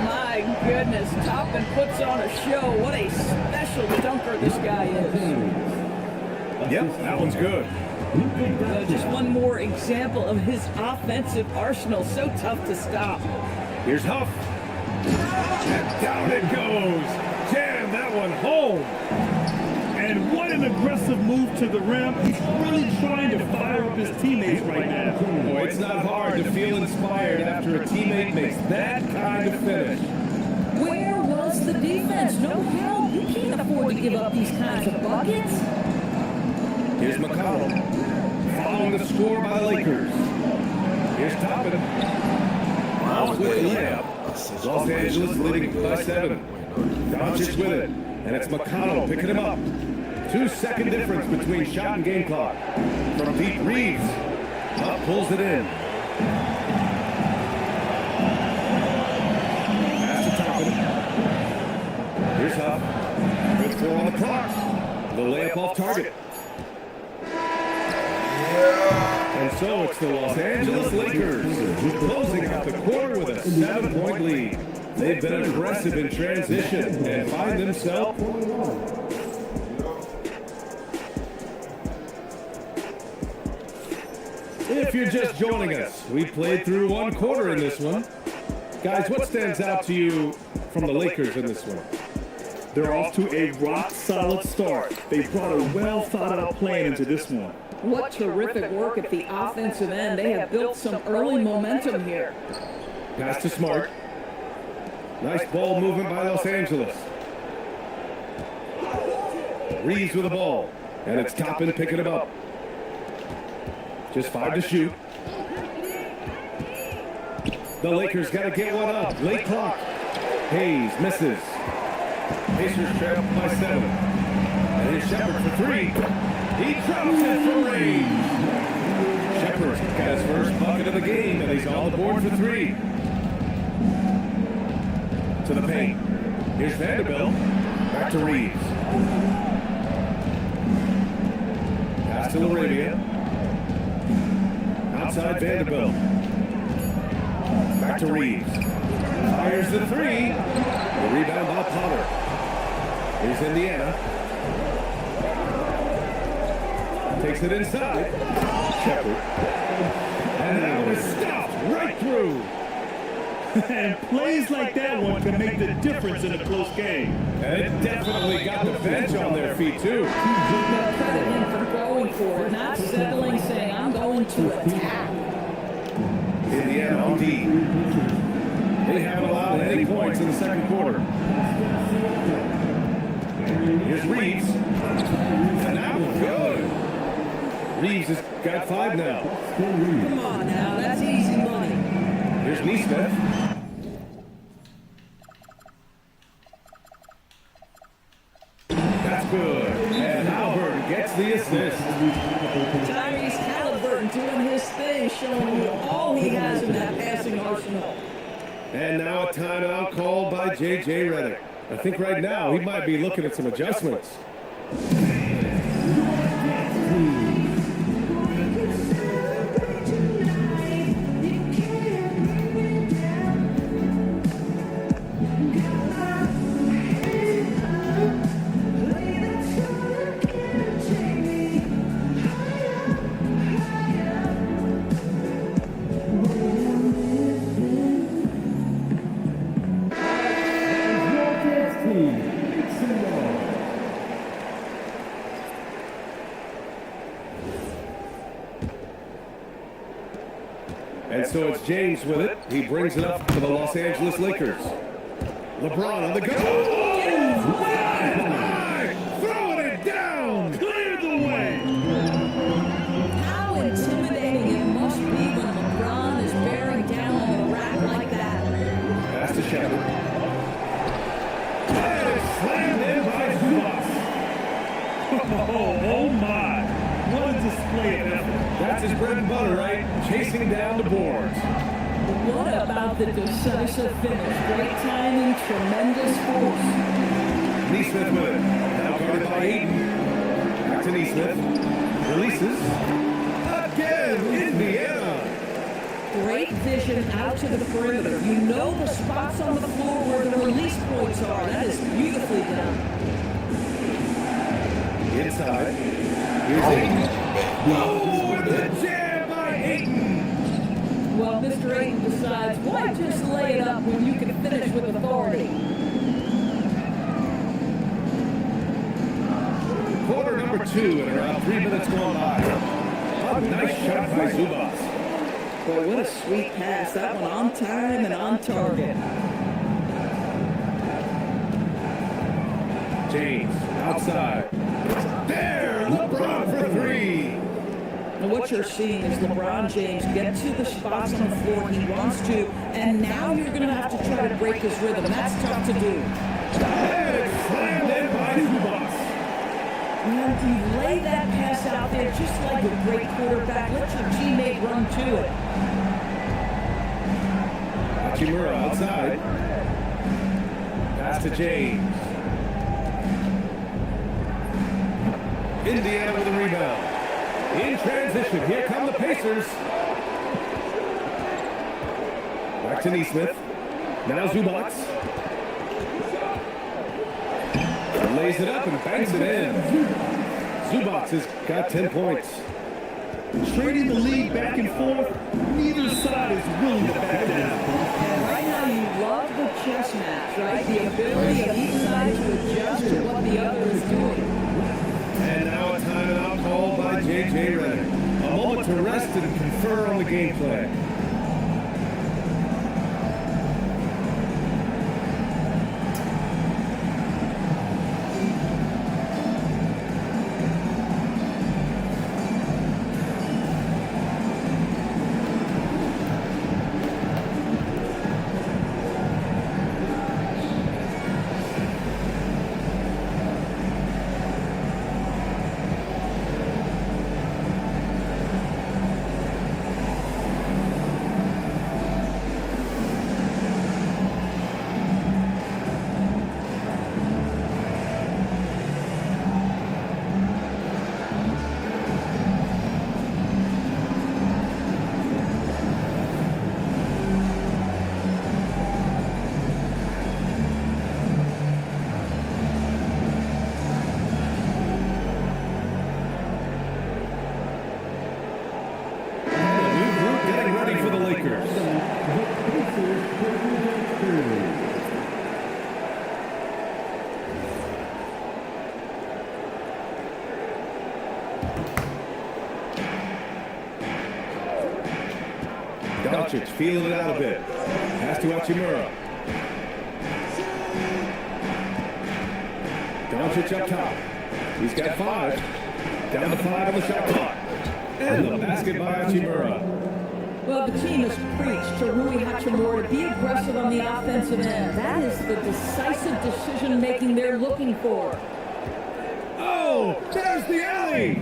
My goodness, Toppin puts on a show. What a special dunker this guy is.
Yep, that one's good.
Just one more example of his offensive arsenal. So tough to stop.
Here's Huff. And down it goes. Jam that one home.
And what an aggressive move to the rim. He's really trying to fire up his teammates right now.
Boy, it's not hard to feel inspired after a teammate makes that kind of finish.
Where was the defense? No help. You can't afford to give up these kinds of buckets.
Here's McConnell. Following the score by the Lakers. Here's Toppin. Miles with the layup. Los Angeles leading by 7. Doncic with it. And it's McConnell picking him up. 2-second difference between shot and game clock. From deep, Reeves. Up pulls it in. Pass to Toppin. Here's Huff. Good 4 on the clock. The layup off target. And so it's the Los Angeles Lakers closing out the quarter with a 7-point lead. They've been aggressive in transition and find themselves. If you're just joining us, we played through 1 quarter in this one. Guys, what stands out to you from the Lakers in this one?
They're off to a rock-solid start. They brought a well-thought-out plan into this one.
What terrific work at the offensive end. They have built some early momentum here.
Pass to Smart. Nice ball movement by Los Angeles. Reeves with the ball. And it's Toppin picking it up. Just 5 to shoot. The Lakers got to get one up. Late clock. Hayes misses. Pacers trail by 7. And here's Shepard for 3. He drops it from range. Shepard got his first bucket of the game, and he's on the board for 3. To the paint. Here's Vanderbilt. Back to Reeves. Pass to Laravia. Outside Vanderbilt. Back to Reeves. Fires the 3. The rebound by Potter. Here's Indiana. Takes it inside. Shepard. And that was stopped right through.
And plays like that one can make the difference in a close game.
And it definitely got the bench on their feet, too.
Now credit him for going for it, not settling, saying, I'm going to attack.
Indiana on D. They haven't allowed any points in the second quarter. Here's Reeves. And that was good. Reeves has got 5 now.
Come on now, that's easy money.
Here's Neesmith. That's good. And Albert gets the assist.
Tyrese Halliburton doing his thing, showing you all he has in that passing arsenal.
And now a timeout called by J.J. Redick. I think right now he might be looking at some adjustments. And so it's James with it. He brings it up to the Los Angeles Lakers. LeBron on the go. Throwing it down. Clear the way.
How intimidating it must be when LeBron is bearing down on the rack like that.
Pass to Shepard. And it's slammed in by Zubac.
Oh my. What a display of effort.
That's his bread and butter, right? Chasing down the boards.
What about the decisive finish? Great timing, tremendous force.
Neesmith with it. Now guarded by Eaton. Back to Neesmith. Releases. Again, Indiana.
Great vision out to the perimeter. You know the spots on the floor where the release points are. That is beautifully done.
Inside. Here's Ayton. Oh, and the jam by Ayton.
Well, Mr. Ayton decides, why just lay it up when you can finish with authority?
Quarter number 2, and around 3 minutes gone by. A nice shot by Zubac.
Boy, what a sweet pass. That one on time and on target.
James, outside. There, LeBron for 3.
And what you're seeing is LeBron James get to the spots on the floor he wants to, and now you're going to have to try to break his rhythm. That's tough to do.
And it's slammed in by Zubac.
When you lay that pass out there, just like a great quarterback, let your teammate run to it.
Hachimura outside. Pass to James. Indiana with a rebound. In transition, here come the Pacers. Back to Neesmith. Now Zubac. Lays it up and bangs it in. Zubac has got 10 points.
Trading the lead back and forth, neither side is willing to back down.
And right now you love the chess match, right? The ability of each side to adjust to what the other is doing.
And now a timeout called by J.J. Redick. A moment to rest and confer on the game plan. Lakers. Doncic feeling it out a bit. Pass to Hachimura. Doncic up top. He's got 5. Down to 5 on the shot clock. And the basket by Hachimura.
Well, the team has preached to Rui Hachimura to be aggressive on the offensive end. That is the decisive decision-making they're looking for.
Oh, there's the alley.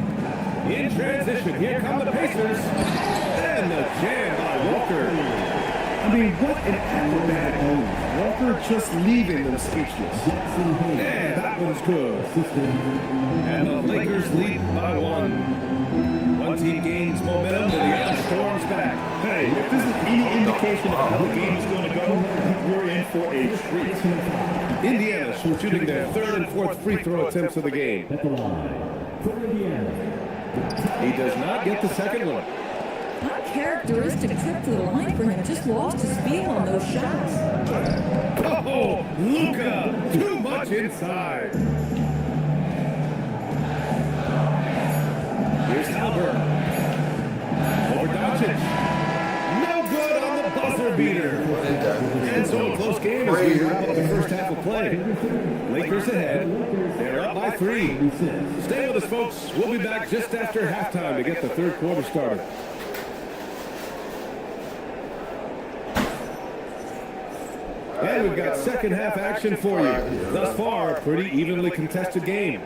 In transition, here come the Pacers. And the jam by Walker.
I mean, what an acrobatic move. Walker just leaving them speechless.
And that one's good. And the Lakers lead by 1. One team gains momentum and the other storms back.
Hey, if this is any indication of how the game is going to go, we're in for a treat.
Indiana shooting their 3rd and 4th free throw attempts of the game. He does not get the second one.
Uncharacteristic trip to the line for him. Just lost his feel on those shots.
Oh, Luka, too much inside. Here's Halliburton. Over Doncic. No good on the buzzer beater. And so a close game as we wrap up the first half of play. Lakers ahead. They're up by 3. Stay with us, folks. We'll be back just after halftime to get the third quarter started. And we've got second half action for you. Thus far, a pretty evenly contested game.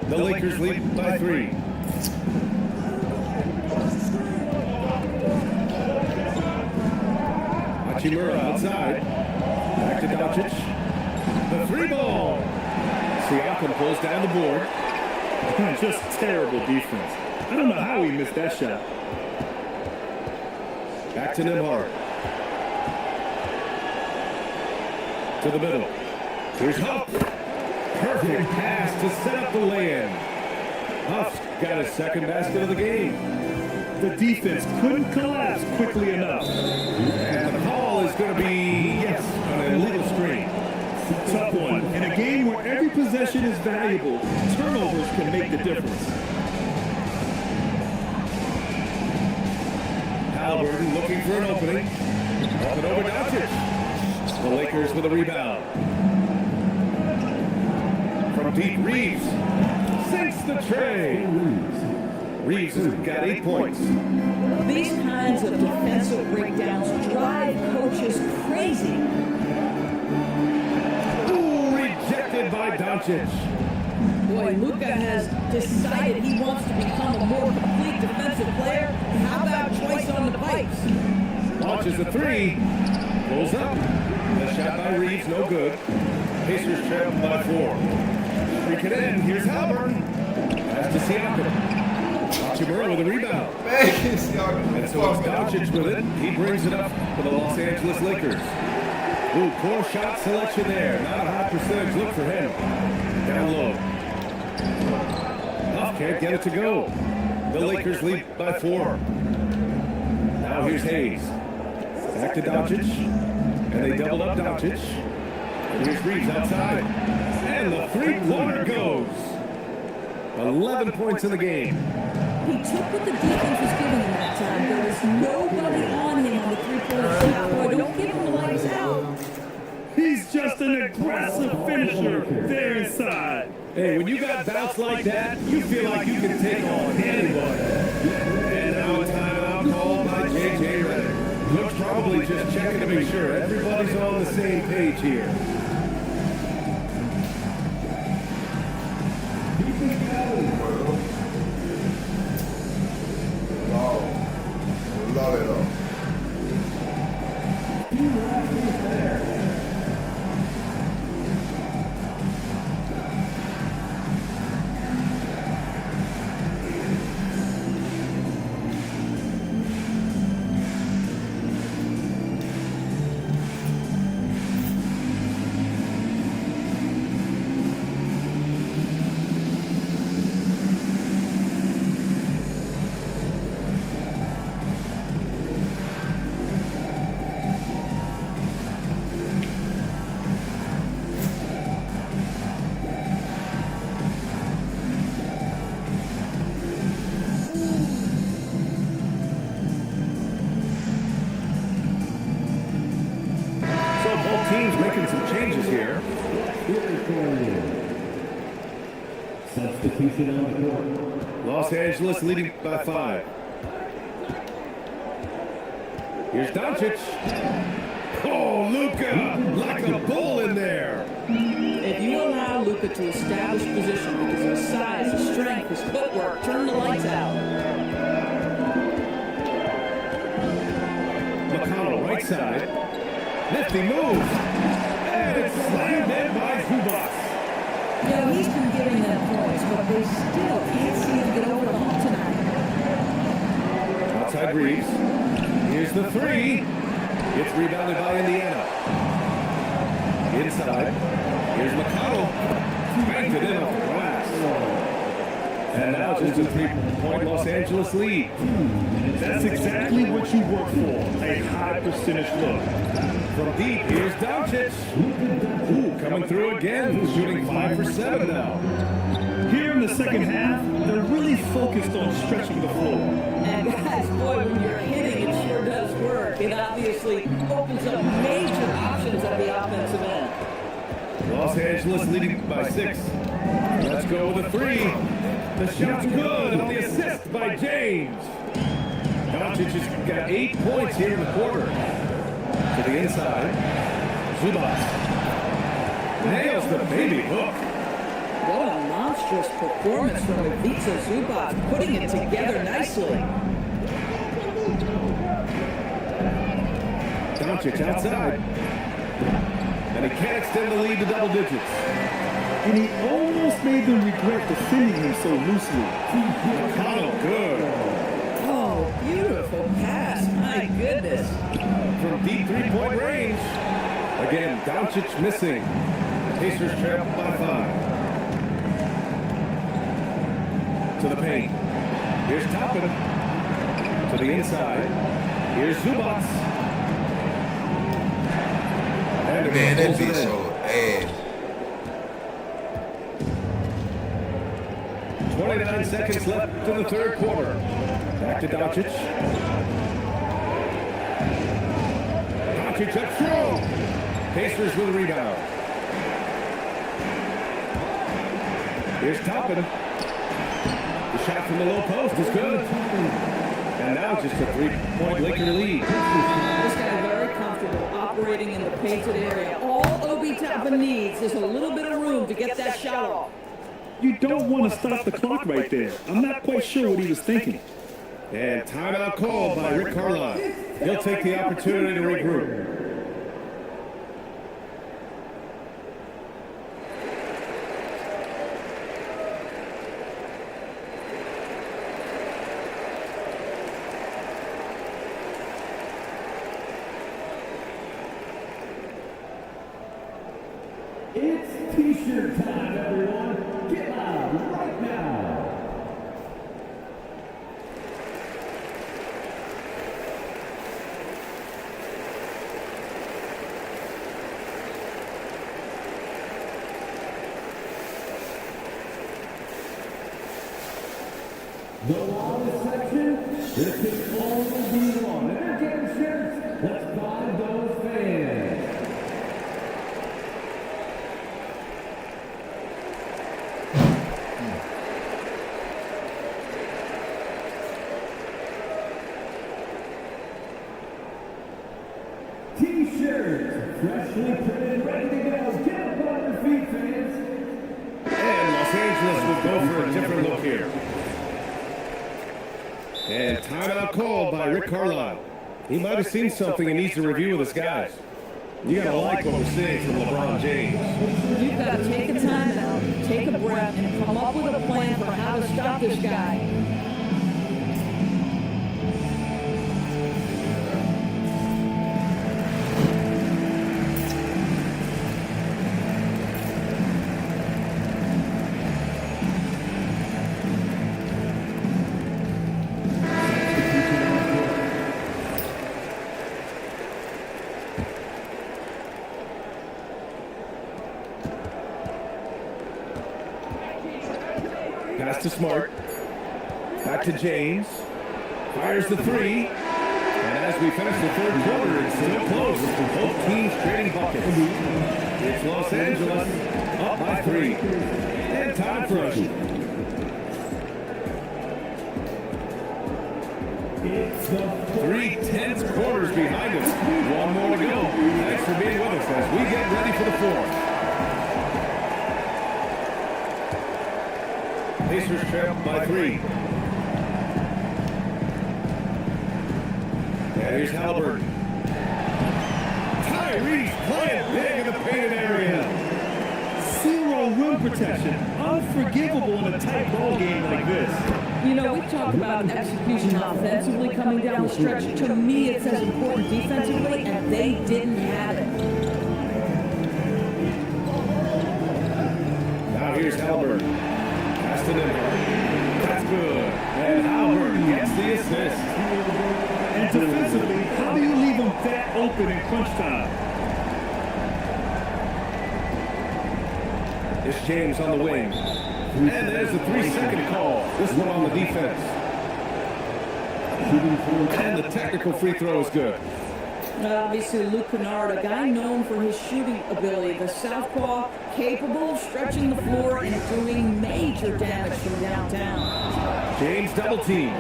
The Lakers lead by 3. Hachimura outside. Back to Doncic. The 3 ball. Siakam pulls down the board.
Just terrible defense. I don't know how he missed that shot.
Back to Nembhard. To the middle. Here's Huff. Perfect pass to set up the lay-in. Huff's got his second basket of the game.
The defense couldn't collapse quickly enough.
And the call is going to be, yes, an illegal screen.
Tough one. In a game where every possession is valuable, turnovers can make the difference.
Halliburton looking for an opening. Up and over Doncic. The Lakers with a rebound. From deep, Reeves sinks the tray. Reeves has got 8 points.
These kinds of defensive breakdowns drive coaches crazy.
Ooh, rejected by Doncic.
Boy, Luka has decided he wants to become a more complete defensive player. How about choice on the pipes?
Launches the 3. Pulls up. The shot by Reeves, no good. Pacers trail by 4. Freak it in. Here's Halliburton. Pass to Siakam. Hachimura with a rebound. And so it's Doncic with it. He brings it up for the Los Angeles Lakers. Ooh, poor shot selection there. Not a high percentage look for him. Down low. Huff can't get it to go. The Lakers lead by 4. Now here's Hayes. Back to Doncic. And they doubled up Doncic. And here's Reeves outside. And the 3-pointer goes. 11 points in the game.
He took what the defense was giving him that time. There was nobody on him on the 3-point shot. Boy, don't give him the lights out.
He's just an aggressive finisher there inside.
Hey, when you got bouts like that, you feel like you can take on anybody. And now a timeout called by J.J. Redick. Coach probably just checking to make sure everybody's on the same page here.
Wow. Love it all.
teams making some changes here.
Substitution on the court.
Los Angeles leading by 5. Here's Doncic. Oh, Luka, like a bull in there.
If you allow Luka to establish position because of his size, his strength, his footwork, turn the lights out.
McConnell, right side. Nifty move. And it's slammed in by Zubac.
You know, he's been giving them points, but they still can't seem to get over the hump tonight.
Outside Reeves. Here's the 3. It's rebounded by Indiana. Inside. Here's McConnell. Banked it in off the glass. And now just a 3-point Los Angeles lead.
That's exactly what you work for, a high percentage look.
From deep, here's Doncic. Ooh, coming through again, shooting 5 for 7 now.
Here in the second half, they're really focused on stretching the floor.
And guys, boy, when you're hitting, it sure does work. It obviously opens up major options at the offensive end.
Los Angeles leading by 6. Let's go with a 3. The shot's good on the assist by James. Doncic has got 8 points here in the quarter. To the inside. Zubac. Nails the baby hook.
What a monstrous performance from Ivica Zubac, putting it together nicely.
Doncic outside. And he can't extend the lead to double digits.
And he almost made them regret defending him so loosely.
McConnell, good.
Oh, beautiful pass. My goodness.
From deep 3-point range. Again, Doncic missing. Pacers trail by 5. To the paint. Here's Toppin. To the inside. Here's Zubac. And
Man, that
pulls
be
it in.
so ass.
29 seconds left in the third quarter. Back to Doncic. Doncic up throw. Pacers with a rebound. Here's Toppin. The shot from the low post is good. And now just a 3-point Laker lead.
This guy very comfortable operating in the painted area. All Obi Toppin needs is a little bit of room to get that shot off.
You don't want to stop the clock right there. I'm not quite sure what he was thinking.
And timeout called by Rick Carlisle. He'll take the opportunity to regroup.
It's T-shirt time, everyone. Get loud right now. The longest section, this can only be one. If they're getting shirts, let's buy those fans. T-shirts, freshly printed, ready to go. Get up on your feet, fans.
And Los Angeles will go for a different look here. And timeout called by Rick Carlisle. He might have seen something and needs to review with his guys. You gotta like what we're seeing from LeBron James.
You've got to take a time out, take a breath, and come up with a plan for how to stop this guy.
Pass to Smart. Back to James. Fires the 3. And As we finish the third quarter, it's still close. Both teams trading buckets. It's Los Angeles up by 3. And time for us.
It's the
3 tense quarters behind us. One more to go. Thanks for being with us as we get ready for the fourth. Pacers trail by 3. And here's Halliburton. Tyrese playing big in the painted area.
Zero rim protection. Unforgivable in a tight ball game like this.
You know, we talk about execution offensively coming down the stretch. To me, it's as important defensively, and they didn't have it.
Now here's Halliburton. Pass to Nimmer. That's good. And Halliburton gets the assist.
And defensively, how do you leave them that open in crunch time?
It's James on the wing. And there's the 3-second call. This one on the defense. And the technical free throw is good.
Obviously, Luke Kennard, a guy known for his shooting ability. The southpaw, capable of stretching the floor and doing major damage from downtown.
James double teamed.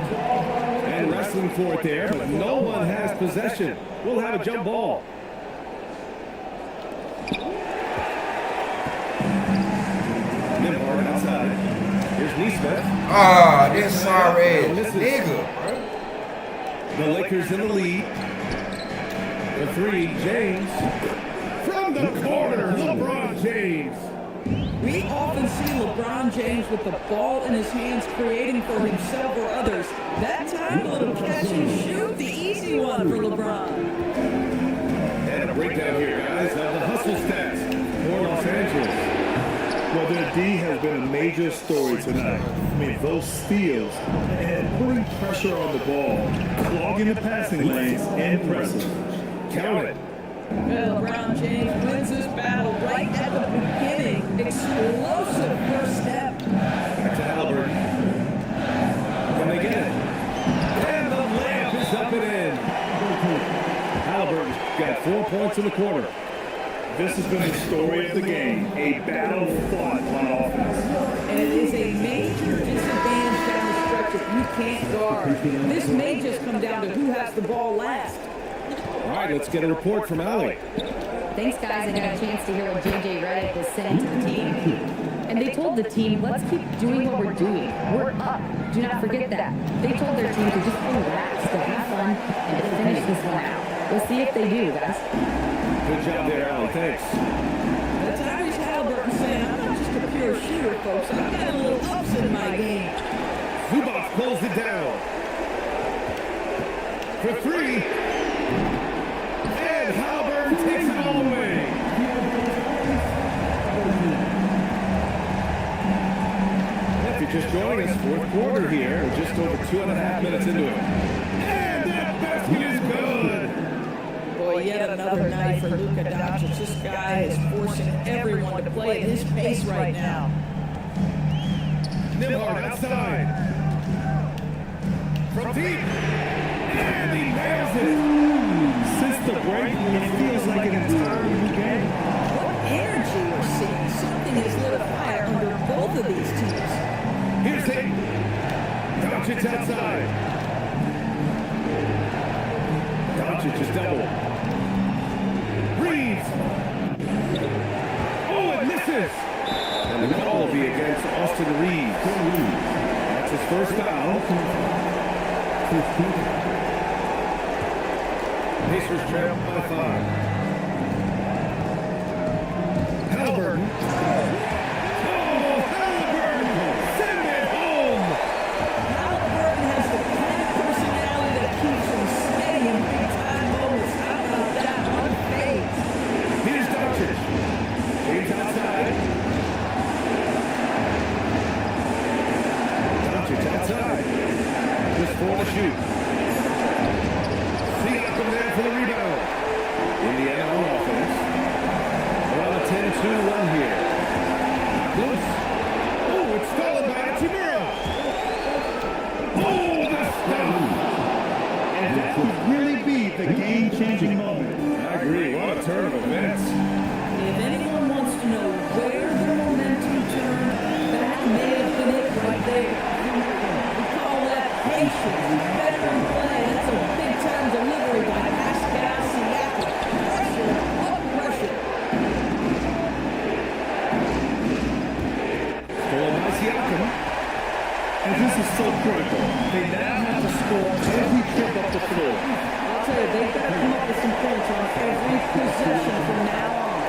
And wrestling for it there, but no one has possession. We'll have a jump ball. Nimhard outside. Here's Neesmith.
Ah, this sorry nigga.
The Lakers in the lead. The 3, James. From the corner, LeBron James.
We often see LeBron James with the ball in his hands, creating for himself or others. That time, a little catch and shoot, the easy one for LeBron.
And a breakdown here, guys, of the hustle stats for Los Angeles.
Well, their D has been a major story tonight. I mean, those steals and putting pressure on the ball, clogging the passing lanes, and pressing.
Count it.
Well, LeBron James wins this battle right at the beginning. Explosive first step.
Back to Halliburton. Can they get it? And the layup is up and in. Halliburton's got 4 points in the quarter.
This has been the story of the game, a battle fought on offense.
And it is a major disadvantage down the stretch if you can't guard. This may just come down to who has the ball last.
All right, let's get a report from Allie.
Thanks, guys. I got a chance to hear what J.J. Redick was saying to the team. And they told the team, let's keep doing what we're doing. We're up. Do not forget that. They told their team to just relax, to have fun, and to finish this one out. We'll see if they do, guys.
Good job there, Allie. Thanks.
That's Tyrese Halliburton saying, I'm not just a pure shooter, folks. I've got a little ups in my game.
Zubac pulls it down. For 3. And Halliburton takes it all the way. If you're just joining us, fourth quarter here. We're just over 2.5 minutes into it. And that basket is good.
Boy, yet another night for Luka Doncic. This guy is forcing everyone to play at his pace right now.
Nimhard outside. From deep. And he nails it.
Since the break, it feels like an entirely new game.
What energy we're seeing. Something is lit a fire under both of these teams.
Here's it. Doncic outside. Doncic is double. Reeves. Oh, it misses. And the call will be against Austin Reeves. That's his first foul. Pacers trail by 5. Halliburton. Oh, Halliburton! Send it home!
Halliburton has the kind of personality that keeps him steady in big-time moments. How about that? Unfazed.
Here's Doncic. James outside. Doncic outside. Just 4 to shoot. See up and there for the rebound. Indiana on offense. We're on a 10-2 run here. Loose. Oh, it's stolen by Chimera. Oh, the stop.
And that could really be the game-changing moment.
I agree. What a turn of events.
If anyone wants to know where the momentum turned, that may have been it right there. We call that patience, veteran play. That's a big-time delivery by Pascal Siakam. Pressure, up pressure.
Stolen by Siakam.
And this is so critical. They now have to score every trip up the floor.
I'll tell you, they've got to come up with some points on every possession from now on.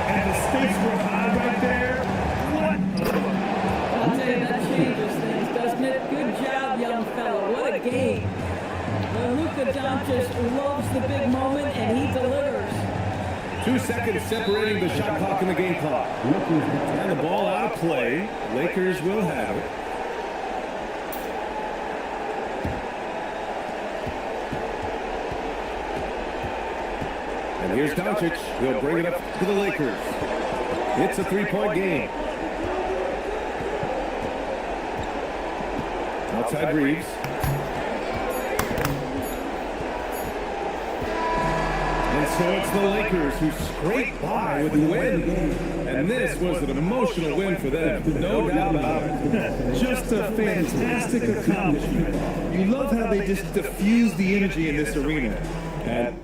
And the stakes were high right there. What?
I'll tell you, that changes things, doesn't it? Good job, young fella. What a game. Well, Luka Doncic loves the big moment, and he delivers.
2 seconds separating the shot clock and the game clock. And the ball out of play. Lakers will have it. And here's Doncic. He'll bring it up to the Lakers. It's a three-point game. Outside Reeves. And so it's the Lakers who scrape by with the win. And this was an emotional win for them. No doubt about it.
Just a fantastic accomplishment. You love how they just diffuse the energy in this arena. And